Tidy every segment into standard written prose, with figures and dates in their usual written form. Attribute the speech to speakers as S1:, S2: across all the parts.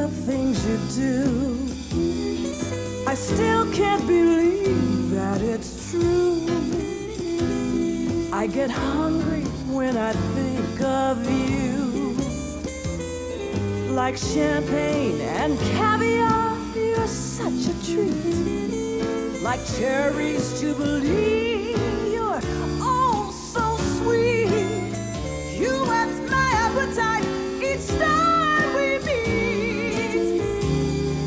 S1: the things you do. I still can't believe that it's true. I get hungry when I think of you. Like champagne and caviar, you're such a treat. Like cherries Jubilee, you're oh so sweet. You whet my appetite each time we meet.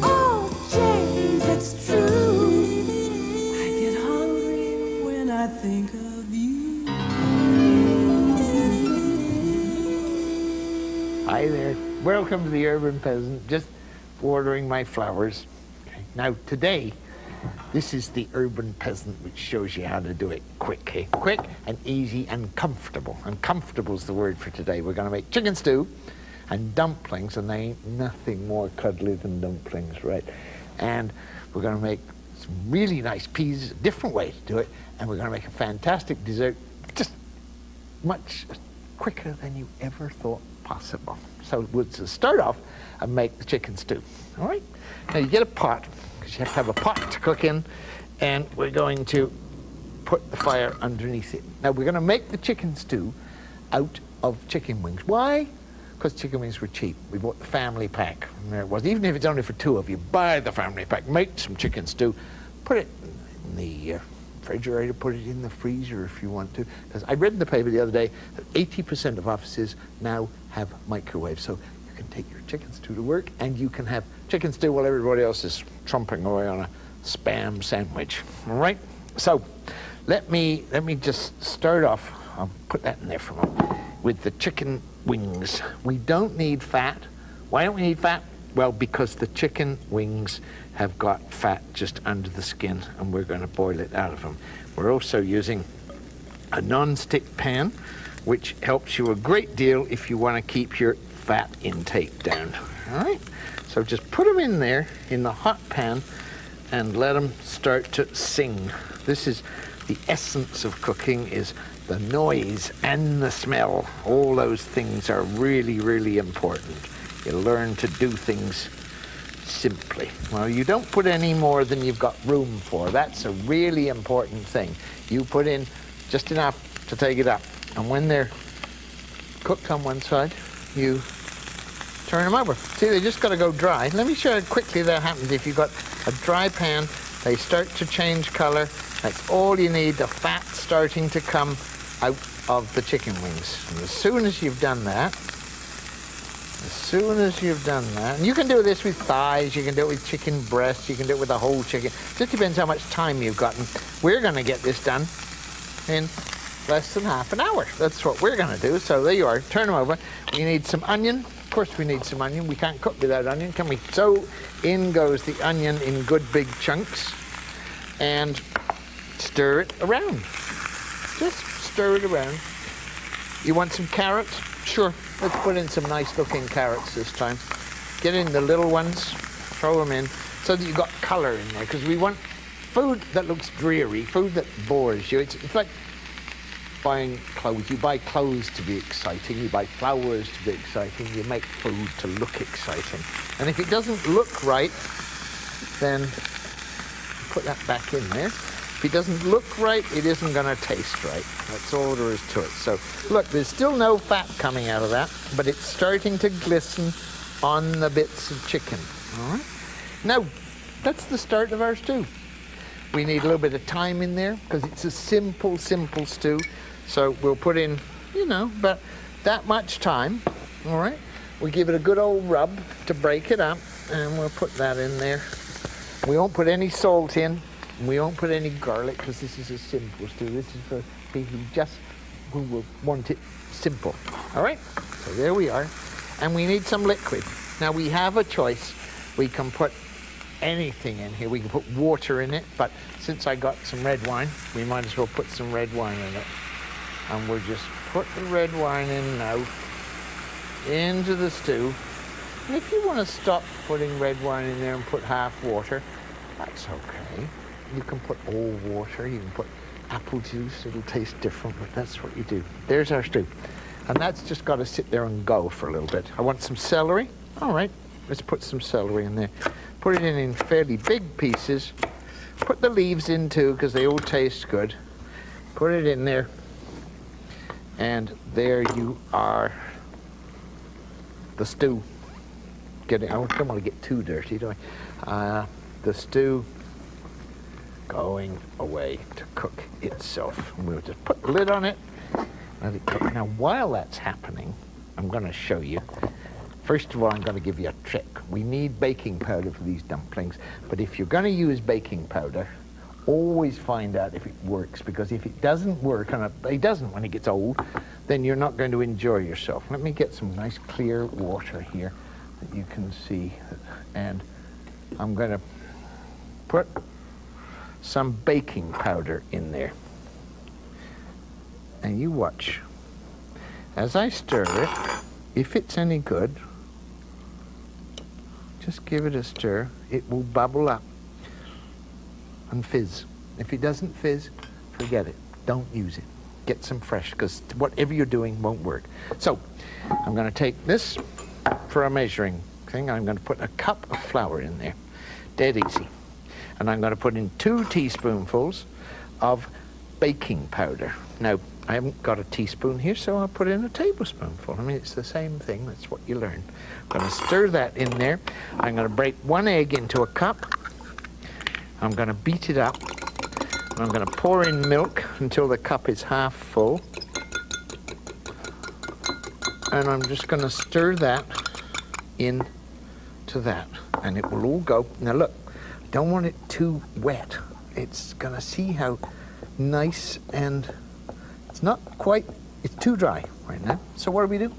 S1: Oh, James, it's true. I get hungry when I think of you.
S2: Hi there. Welcome to the Urban Peasant. Just watering my flowers. Okay. Now today, this is the Urban Peasant, which shows you how to do it quick. Okay? Quick and easy and comfortable. And comfortable is the word for today. We're going to make chicken stew and dumplings, and they ain't nothing more cuddly than dumplings, right? And we're going to make some really nice peas, a different way to do it, and we're going to make a fantastic dessert, just much quicker than you ever thought possible. So we'll start off and make the chicken stew, all right? Now you get a pot, because you have to have a pot to cook in, and we're going to put the fire underneath it. Now we're going to make the chicken stew out of chicken wings. Why? Because chicken wings were cheap. We bought the family pack, and there it was. Even if it's only for two of you, buy the family pack, make some chicken stew, put it in the refrigerator, put it in the freezer if you want to. Because I read in the paper the other day that 80% of offices now have microwaves. So you can take your chicken stew to work, and you can have chicken stew while everybody else is trumping away on a Spam sandwich. All right? So let me just start off. I'll put that in there for a moment. With the chicken wings. We don't need fat. Why don't we need fat? Well, because the chicken wings have got fat just under the skin, and we're going to boil it out of them. We're also using a non-stick pan, which helps you a great deal if you want to keep your fat intake down. All right? So just put them in there in the hot pan and let them start to sing. This is the essence of cooking, is the noise and the smell. All those things are really, really important. You learn to do things simply. Well, you don't put any more than you've got room for. That's a really important thing. You put in just enough to take it up. And when they're cooked on one side, you turn them over. See, they just got to go dry. Let me show you quickly that happens. If you've got a dry pan, they start to change color. That's all you need, the fat starting to come out of the chicken wings. And as soon as you've done that, and you can do this with thighs, you can do it with chicken breasts, you can do it with the whole chicken. Just depends how much time you've got. And we're going to get this done in less than half an hour. That's what we're going to do. So there you are. Turn them over. We need some onion. Of course we need some onion. We can't cook without onion, can we? So in goes the onion in good big chunks. And stir it around. Just stir it around. You want some carrots? Sure. Let's put in some nice looking carrots this time. Get in the little ones, throw them in, so that you've got color in there, because we want food that looks dreary, food that bores you. It's like buying clothes. You buy clothes to be exciting, you buy flowers to be exciting, you make food to look exciting. And if it doesn't look right, then put that back in there. If it doesn't look right, it isn't going to taste right. That's all there is to it. So, look, there's still no fat coming out of that, but it's starting to glisten on the bits of chicken. All right? Now, that's the start of our stew. We need a little bit of thyme in there, because it's a simple, simple stew. So we'll put in, about that much thyme. All right? We'll give it a good old rub to break it up, and we'll put that in there. We won't put any salt in. We won't put any garlic, because this is a simple stew. This is for people who will want it simple. All right? So there we are. And we need some liquid. Now we have a choice. We can put anything in here. We can put water in it, but since I got some red wine, we might as well put some red wine in it. And we'll just put the red wine in now into the stew. And if you want to stop putting red wine in there and put half water, that's okay. You can put all water, you can put apple juice, it'll taste different, but that's what you do. There's our stew. And that's just got to sit there and go for a little bit. I want some celery. All right, let's put some celery in there. Put it in fairly big pieces. Put the leaves in too, because they all taste good. Put it in there. And there you are. The stew. I don't want to get too dirty, do I? The stew going away to cook itself. And we'll just put the lid on it, let it cook. Now, while that's happening, I'm going to show you. First of all, I'm going to give you a trick. We need baking powder for these dumplings, but if you're going to use baking powder, always find out if it works, because if it doesn't work, and it doesn't when it gets old, then you're not going to enjoy yourself. Let me get some nice clear water here that you can see, and I'm going to put some baking powder in there. And you watch. As I stir it, if it's any good, just give it a stir. It will bubble up and fizz. If it doesn't fizz, forget it. Don't use it. Get some fresh, because whatever you're doing won't work. So, I'm going to take this for a measuring thing. I'm going to put a cup of flour in there. Dead easy. And I'm going to put in 2 teaspoonfuls of baking powder. Now, I haven't got a teaspoon here, so I'll put in a tablespoonful. I mean, it's the same thing. That's what you learn. I'm going to stir that in there. I'm going to break 1 egg into a cup. I'm going to beat it up. And I'm going to pour in milk until the cup is half full. And I'm just going to stir that in to that. And it will all go. Now, look, I don't want it too wet. It's going to see how nice, and it's not quite, it's too dry right now. So what do?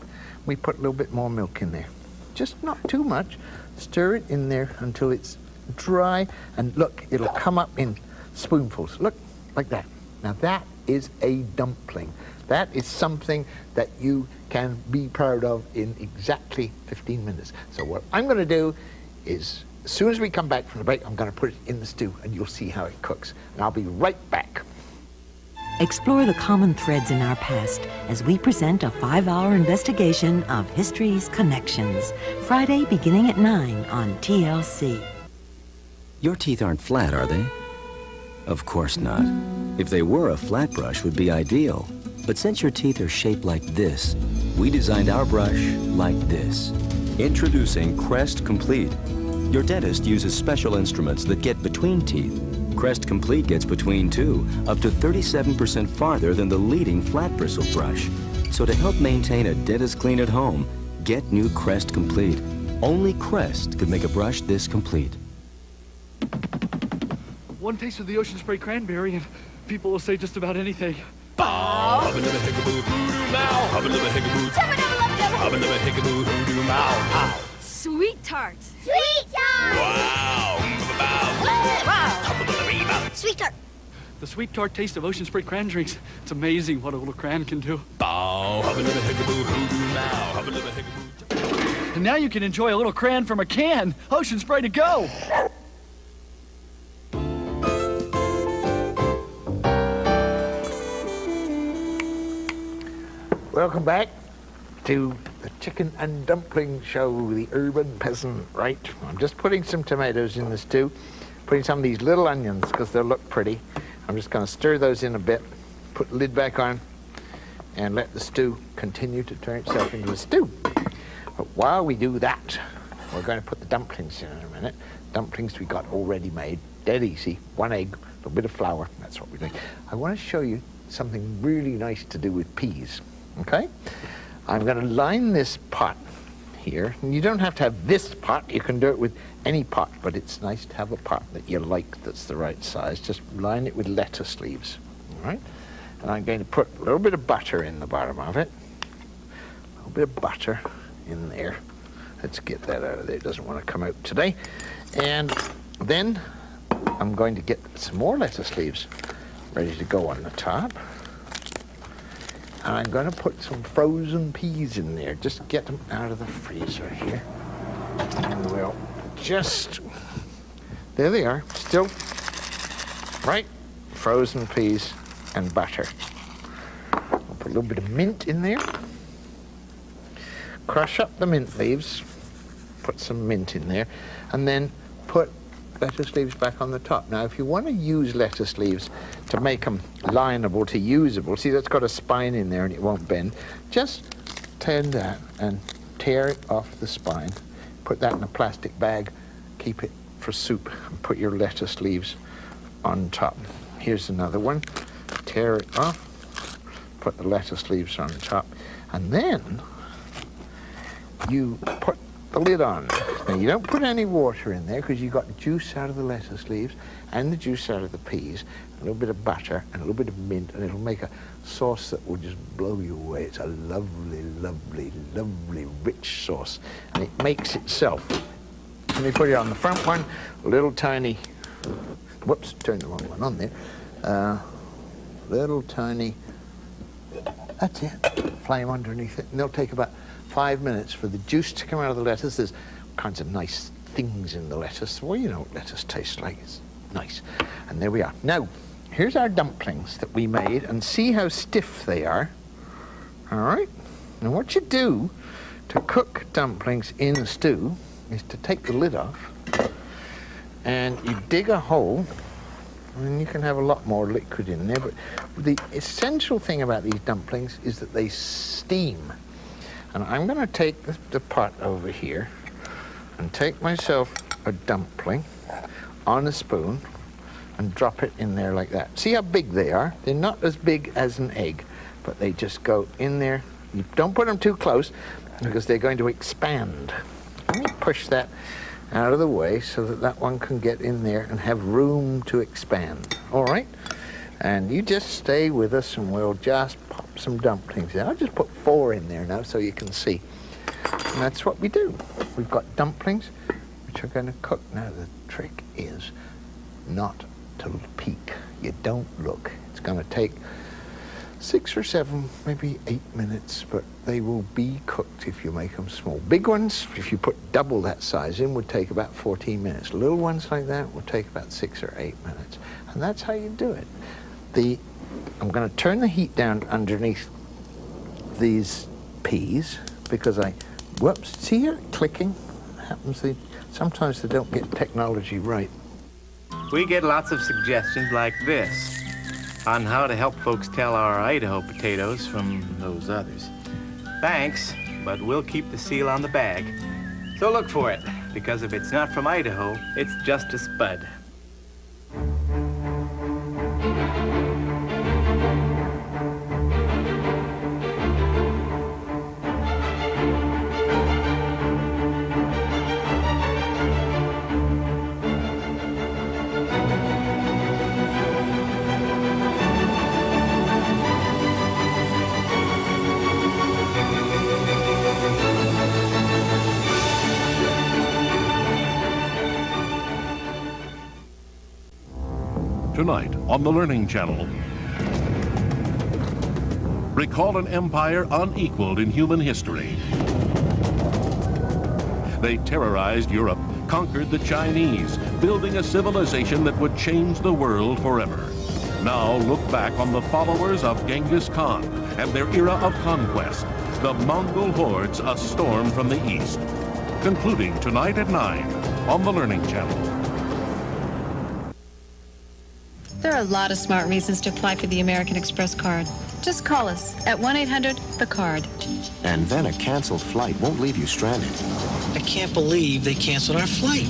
S2: We put a little bit more milk in there. Just not too much. Stir it in there until it's dry, and look, it'll come up in spoonfuls. Look, like that. Now that is a dumpling. That is something that you can be proud of in exactly 15 minutes. So what I'm going to do is, as soon as we come back from the break, I'm going to put it in the stew, and you'll see how it cooks. And I'll be right back.
S3: Explore the common threads in our past as we present a 5-hour investigation of history's connections. Friday beginning at 9 on TLC.
S4: Your teeth aren't flat, are they? Of course not. If they were, a flat brush would be ideal. But since your teeth are shaped like this, we designed our brush like this. Introducing Crest Complete. Your dentist uses special instruments that get between teeth. Crest Complete gets between too, up to 37% farther than the leading flat bristle brush. So to help maintain a dentist clean at home, get new Crest Complete. Only Crest could make a brush this complete.
S5: One taste of the Ocean Spray Cranberry and people will say just about anything.
S6: Bow! Hubba lubba hickaboo hoodoo mow. Hubba lubba hickaboo.
S7: Jubba dubba lubba dubba.
S6: Hubba lubba hickaboo hoodoo mow. Ow.
S7: Sweet tarts. Sweet tarts.
S6: Wow. Hubba bow.
S7: Wow.
S6: Hubba lubba reba.
S7: Sweet tart.
S5: The sweet tart taste of Ocean Spray Cran drinks. It's amazing what a little cran can do.
S6: Bow. Hubba lubba hickaboo hoodoo mow. Hubba lubba hickaboo.
S5: And now you can enjoy a little cran from a can. Ocean Spray to go.
S2: Welcome back to the chicken and dumpling show, the Urban Peasant, right? I'm just putting some tomatoes in the stew, putting some of these little onions because they'll look pretty. I'm just going to stir those in a bit, put the lid back on, and let the stew continue to turn itself into a stew. But while we do that, we're going to put the dumplings in a minute. Dumplings we got already made, dead easy, 1 egg, a little bit of flour, that's what we're doing. I want to show you something really nice to do with peas. Okay, I'm going to line this pot here. And you don't have to have this pot. You can do it with any pot, but it's nice to have a pot that you like that's the right size. Just line it with lettuce leaves, all right? And I'm going to put a little bit of butter in the bottom of it. A little bit of butter in there. Let's get that out of there. It doesn't want to come out today. And then I'm going to get some more lettuce leaves ready to go on the top. And I'm going to put some frozen peas in there. Just get them out of the freezer here. And we'll just, there they are, still, right? Frozen peas and butter. I'll put a little bit of mint in there. Crush up the mint leaves. put some mint in there, and then put lettuce leaves back on the top. Now, if you want to use lettuce leaves to make them lineable to usable, see that's got a spine in there and it won't bend, just turn that and tear it off the spine. Put that in a plastic bag, keep it for soup, and put your lettuce leaves on top. Here's another one. Tear it off, put the lettuce leaves on top, and then you put the lid on. Now, you don't put any water in there because you've got juice out of the lettuce leaves and the juice out of the peas, a little bit of butter and a little bit of mint, and it'll make a sauce that will just blow you away. It's a lovely, lovely, lovely, rich sauce, and it makes itself. Let me put it on the front one, a little tiny, whoops, turned the wrong one on there, little tiny, that's it, flame underneath it, and they'll take about 5 minutes for the juice to come out of the lettuce. There's kinds of nice things in the lettuce. Well, you know what lettuce tastes like. It's nice. And there we are. Now, here's our dumplings that we made, and see how stiff they are. All right? Now, what you do to cook dumplings in a stew is to take the lid off, and you dig a hole, and you can have a lot more liquid in there, but the essential thing about these dumplings is that they steam. And I'm going to take the pot over here and take myself a dumpling on a spoon and drop it in there like that. See how big they are? They're not as big as an egg, but they just go in there. You don't put them too close because they're going to expand. Let me push that out of the way so that that one can get in there and have room to expand. All right? And you just stay with us and we'll just pop some dumplings in. I'll just put 4 in there now so you can see. And that's what we do. We've got dumplings which are going to cook. Now the trick is not to peek. You don't look. It's going to take 6 or 7, maybe 8 minutes, but they will be cooked if you make them small. Big ones, if you put double that size in, would take about 14 minutes. Little ones like that will take about 6 or 8 minutes. And that's how you do it. I'm going to turn the heat down underneath these peas because whoops, see here, clicking? Happens, sometimes they don't get technology right.
S8: We get lots of suggestions like this on how to help folks tell our Idaho potatoes from those others. Thanks, but we'll keep the seal on the bag. So look for it, because if it's not from Idaho, it's just a spud.
S6: Tonight on the Learning Channel. Recall an empire unequaled in human history. They terrorized Europe, conquered the Chinese, building a civilization that would change the world forever. Now look back on the followers of Genghis Khan and their era of conquest, the Mongol hordes a storm from the east. Concluding tonight at 9 on the Learning Channel.
S9: There are a lot of smart reasons to apply for the American Express card. Just call us at 1-800-THE-CARD.
S10: And then a canceled flight won't leave you stranded.
S11: I can't believe they canceled our flight.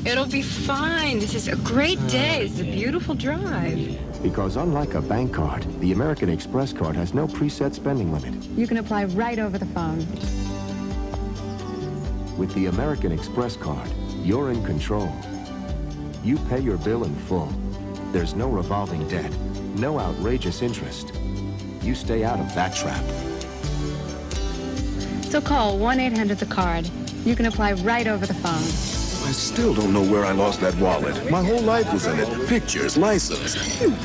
S12: It'll be fine. This is a great day. It's a beautiful drive.
S10: Because unlike a bank card, the American Express card has no preset spending limit.
S9: You can apply right over the phone.
S10: With the American Express card, you're in control. You pay your bill in full. There's no revolving debt, no outrageous interest. You stay out of that trap.
S9: So call 1-800-THE-CARD. You can apply right over the phone.
S13: I still don't know where I lost that wallet. My whole life was in it. Pictures, license.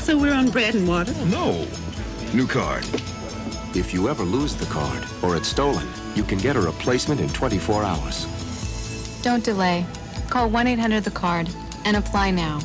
S11: So we're on bread and water?
S13: No. New card.
S10: If you ever lose the card or it's stolen, you can get a replacement in 24 hours.
S9: Don't delay. Call 1-800-THE-CARD and apply now.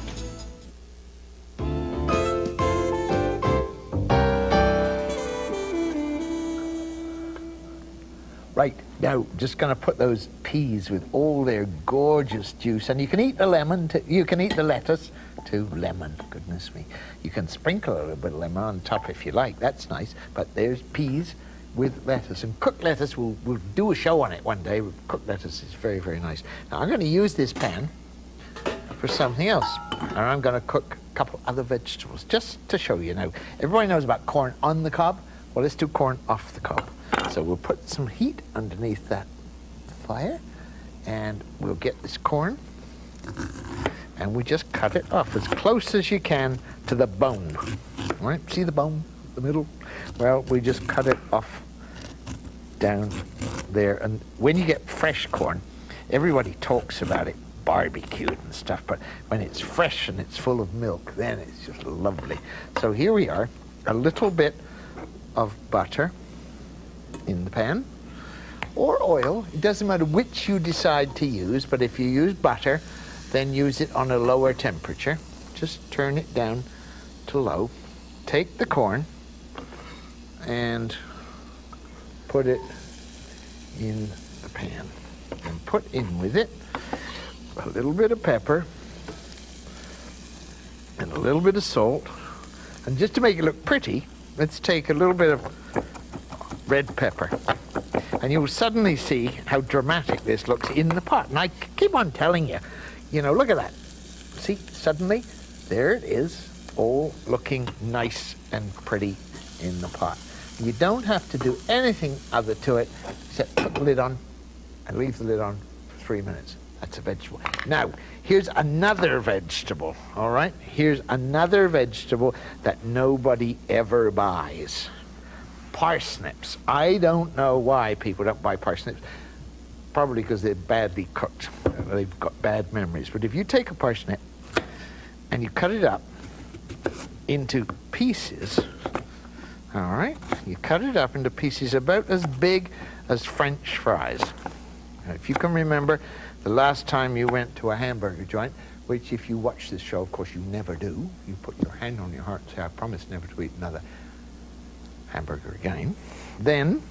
S2: Right. Now, just going to put those peas with all their gorgeous juice, and you can eat the lemon, you can eat the lettuce too. Lemon, goodness me. You can sprinkle a little bit of lemon on top if you like, that's nice. But there's peas with lettuce, and cooked lettuce, we'll do a show on it one day. Cooked lettuce is very, very nice. Now, I'm going to use this pan for something else, and I'm going to cook a couple other vegetables, just to show you. Now, everybody knows about corn on the cob. Well, let's do corn off the cob. So we'll put some heat underneath that fire, and we'll get this corn, and we just cut it off as close as you can to the bone. All right, see the bone, the middle? Well, we just cut it off down there. And when you get fresh corn, everybody talks about it barbecued and stuff, but when it's fresh and it's full of milk, then it's just lovely. So here we are, a little bit of butter in the pan, or oil. It doesn't matter which you decide to use, but if you use butter, then use it on a lower temperature. Just turn it down to low. Take the corn and put it in the pan, and put in with it a little bit of pepper and a little bit of salt. And just to make it look pretty, let's take a little bit of red pepper, and you'll suddenly see how dramatic this looks in the pot. And I keep on telling you, you know, look at that. See, suddenly, there it is, all looking nice and pretty in the pot. You don't have to do anything other to it except put the lid on and leave the lid on for 3 minutes. That's a vegetable. Now, here's another vegetable, all right? Here's another vegetable that nobody ever buys. Parsnips. I don't know why people don't buy parsnips. Probably because they're badly cooked. They've got bad memories. But if you take a parsnip and you cut it up into pieces, all right? You cut it up into pieces about as big as French fries. Now, if you can remember the last time you went to a hamburger joint, which if you watch this show, of course you never do, you put your hand on your heart and say, I promise never to eat another hamburger again, then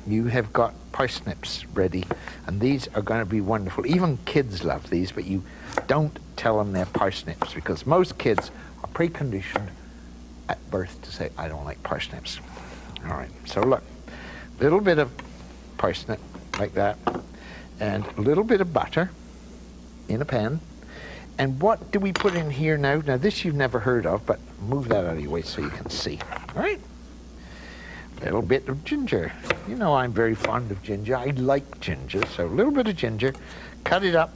S2: you have got parsnips ready, and these are going to be wonderful. Even kids love these, but you don't tell them they're parsnips, because most kids are preconditioned at birth to say, I don't like parsnips. All right, so look, a little bit of parsnip like that, and a little bit of butter in a pan. And what do we put in here now? Now, this you've never heard of, but move that out of your way so you can see. All right? A little bit of ginger. You know I'm very fond of ginger. I like ginger, so a little bit of ginger. Cut it up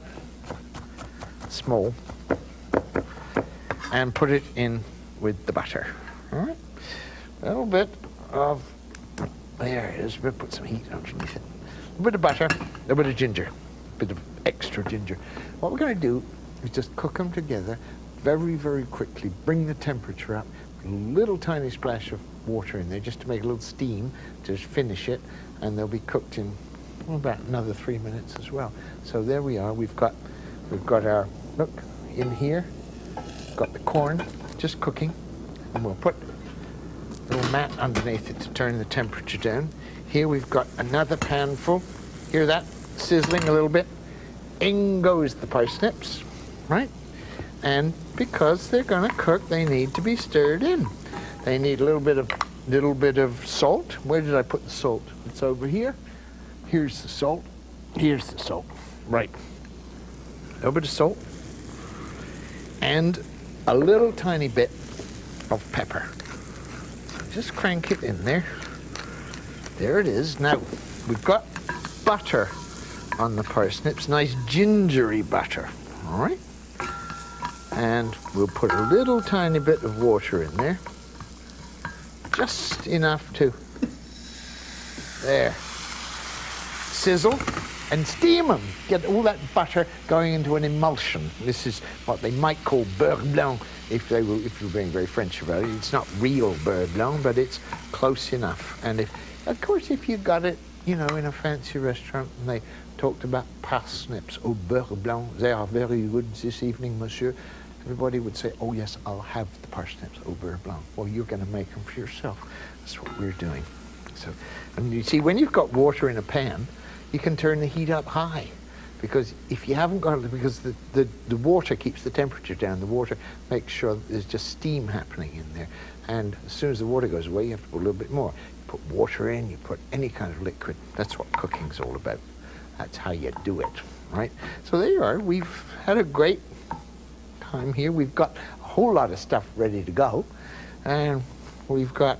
S2: small and put it in with the butter. All right? A little bit of, there it is. We'll put some heat underneath it. A bit of butter, a bit of ginger, a bit of extra ginger. What we're going to do is just cook them together very, very quickly. Bring the temperature up. Put a little tiny splash of water in there just to make a little steam to finish it, and they'll be cooked in about another 3 minutes as well. So there we are. We've got our, look, in here, got the corn just cooking, and we'll put a little mat underneath it to turn the temperature down. Here we've got another pan full. Hear that? Sizzling a little bit. In goes the parsnips, right? And because they're going to cook, they need to be stirred in. They need a little bit of salt. Where did I put the salt? It's over here. Here's the salt. Here's the salt. Right. A little bit of salt. And a little tiny bit of pepper. Just crank it in there. There it is. Now, we've got butter on the parsnips, nice gingery butter, all right? And we'll put a little tiny bit of water in there, just enough to, there, sizzle and steam them. Get all that butter going into an emulsion. This is what they might call beurre blanc if you're being very French about it. It's not real beurre blanc, but it's close enough. And of course, if you got it, you know, in a fancy restaurant and they talked about parsnips au beurre blanc, they are very good this evening, monsieur, everybody would say, oh yes, I'll have the parsnips au beurre blanc. Well, you're going to make them for yourself. That's what we're doing. So, and you see, when you've got water in a pan, you can turn the heat up high. Because if you haven't got it, because the water keeps the temperature down, the water makes sure that there's just steam happening in there. And as soon as the water goes away, you have to put a little bit more. You put water in, you put any kind of liquid. That's what cooking's all about. That's how you do it, right? So there you are. We've had a great time here. We've got a whole lot of stuff ready to go. And we've got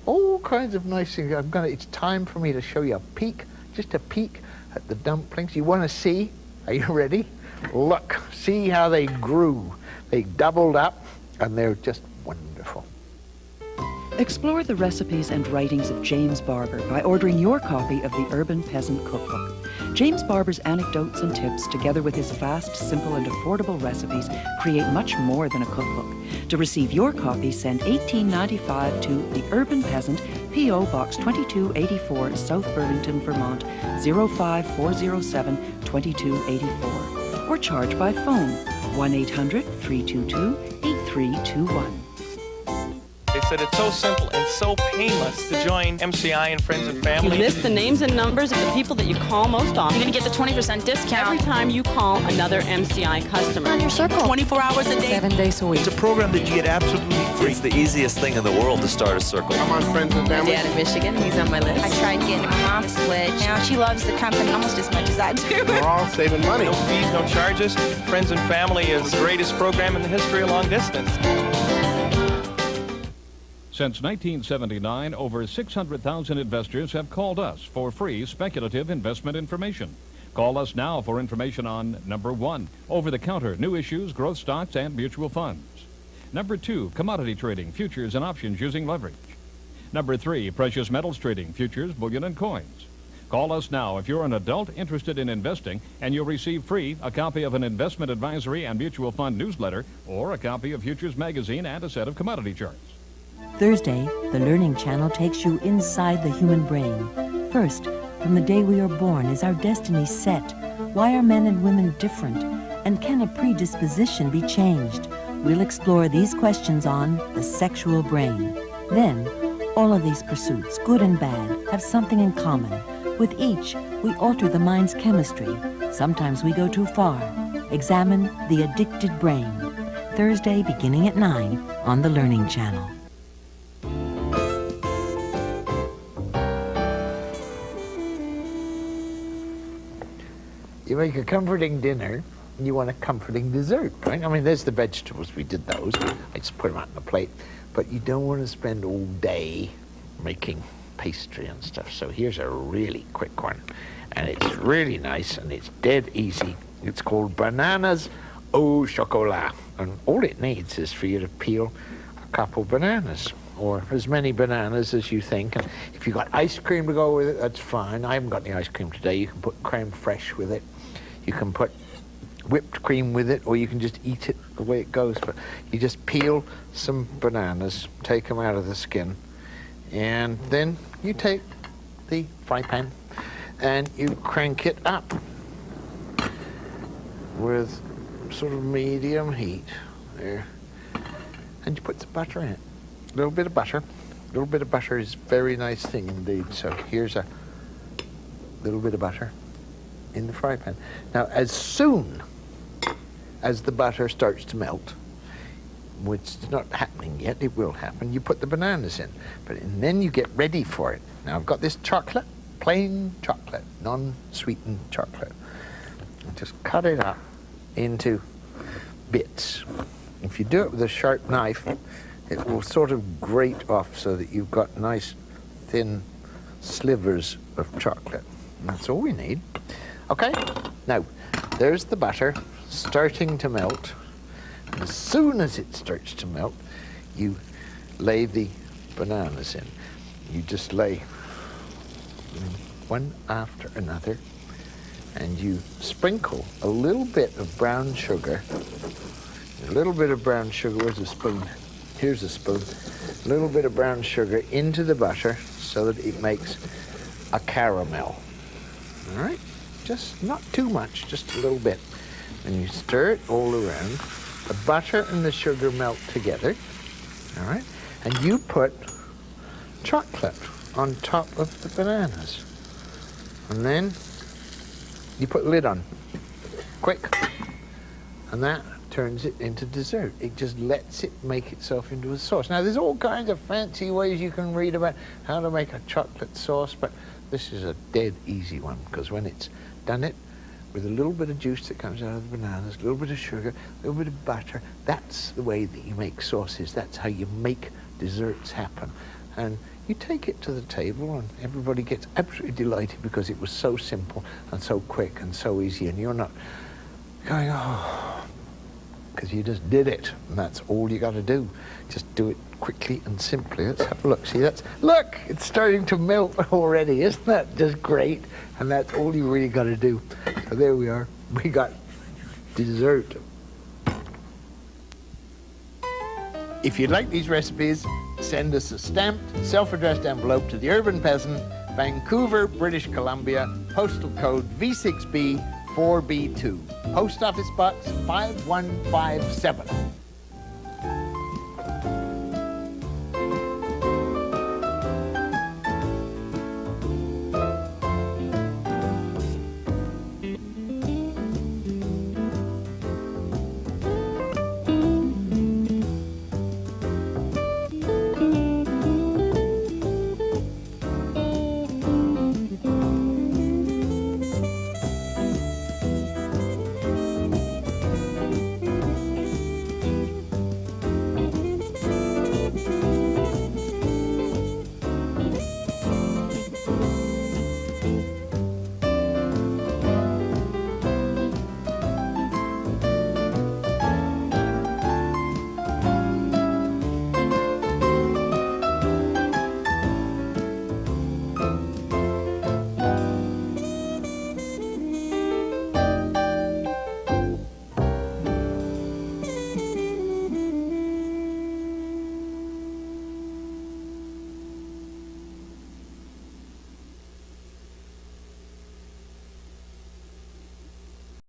S2: all kinds of nice things. It's time for me to show you a peek, just a peek at the dumplings. You want to see? Are you ready? Look, see how they grew. They doubled up, and they're just wonderful.
S14: Explore the recipes and writings of James Barber by ordering your copy of the Urban Peasant Cookbook. James Barber's anecdotes and tips, together with his fast, simple, and affordable recipes, create much more than a cookbook. To receive your copy, send $18.95 to the Urban Peasant, P.O. Box 2284, South Burlington, Vermont, 05407-2284. Or charge by phone, 1-800-322-8321.
S15: They said it's so simple and so painless to join MCI and friends and family.
S16: You list the names and numbers of the people that you call most often.
S17: You're going to get the 20% discount
S16: every time you call another MCI customer.
S17: On your circle.
S16: 24 hours a day.
S17: 7 days a week.
S18: It's a program that you get absolutely free. It's the easiest thing in the world to start a circle.
S19: I'm on friends and family.
S17: My dad in Michigan, he's on my list.
S20: I tried getting my mom to switch. Now she loves the company almost as much as I do.
S19: We're all saving money.
S15: No fees, no charges. Friends and Family is the greatest program in the history of long distance.
S21: Since 1979, over 600,000 investors have called us for free speculative investment information. Call us now for information on number 1, over-the-counter new issues, growth stocks, and mutual funds. Number 2, commodity trading, futures and options using leverage. Number 3, precious metals trading, futures, bullion, and coins. Call us now if you're an adult interested in investing, and you'll receive free a copy of an investment advisory and mutual fund newsletter, or a copy of Futures Magazine and a set of commodity charts.
S3: Thursday, the Learning Channel takes you inside the human brain. First, from the day we are born, is our destiny set? Why are men and women different? And can a predisposition be changed? We'll explore these questions on the sexual brain. Then, all of these pursuits, good and bad, have something in common. With each, we alter the mind's chemistry. Sometimes we go too far. Examine the addicted brain. Thursday, beginning at 9 on the Learning Channel.
S2: You make a comforting dinner, and you want a comforting dessert, right? I mean, there's the vegetables. We did those. I just put them out on the plate. But you don't want to spend all day making pastry and stuff. So here's a really quick one. And it's really nice, and it's dead easy. It's called bananas au chocolat. And all it needs is for you to peel a couple bananas, or as many bananas as you think. And if you've got ice cream to go with it, that's fine. I haven't got any ice cream today. You can put creme fraiche with it. You can put whipped cream with it, or you can just eat it the way it goes. But you just peel some bananas, take them out of the skin, and then you take the fry pan and you crank it up with sort of medium heat there, and you put some butter in it. A little bit of butter. A little bit of butter is a very nice thing indeed. So here's a little bit of butter in the fry pan. Now, as soon as the butter starts to melt, which is not happening yet, it will happen, you put the bananas in. And then you get ready for it. Now, I've got this chocolate, plain chocolate, non-sweetened chocolate. And just cut it up into bits. If you do it with a sharp knife, it will sort of grate off so that you've got nice, thin slivers of chocolate. And that's all we need. Okay, now, there's the butter starting to melt. And as soon as it starts to melt, you lay the bananas in. You just lay one after another, and you sprinkle a little bit of brown sugar. A little bit of brown sugar. Where's a spoon? Here's a spoon. A little bit of brown sugar into the butter so that it makes a caramel. All right? Just not too much, just a little bit. And you stir it all around. The butter and the sugar melt together. All right? And you put chocolate on top of the bananas. And then You put the lid on, quick, and that turns it into dessert. It just lets it make itself into a sauce. Now, there's all kinds of fancy ways you can read about how to make a chocolate sauce, but this is a dead easy one, because when it's done it, with a little bit of juice that comes out of the bananas, a little bit of sugar, a little bit of butter, that's the way that you make sauces. That's how you make desserts happen. And you take it to the table and everybody gets absolutely delighted because it was so simple and so quick and so easy, and you're not going, oh, because you just did it, and that's all you got to do. Just do it quickly and simply. Let's have a look. See, look, it's starting to melt already. Isn't that just great? And that's all you really got to do. So there we are. We got dessert. If you'd like these recipes, send us a stamped, self-addressed envelope to the Urban Peasant, Vancouver, British Columbia, postal code V6B 4B2, Post Office Box 5157.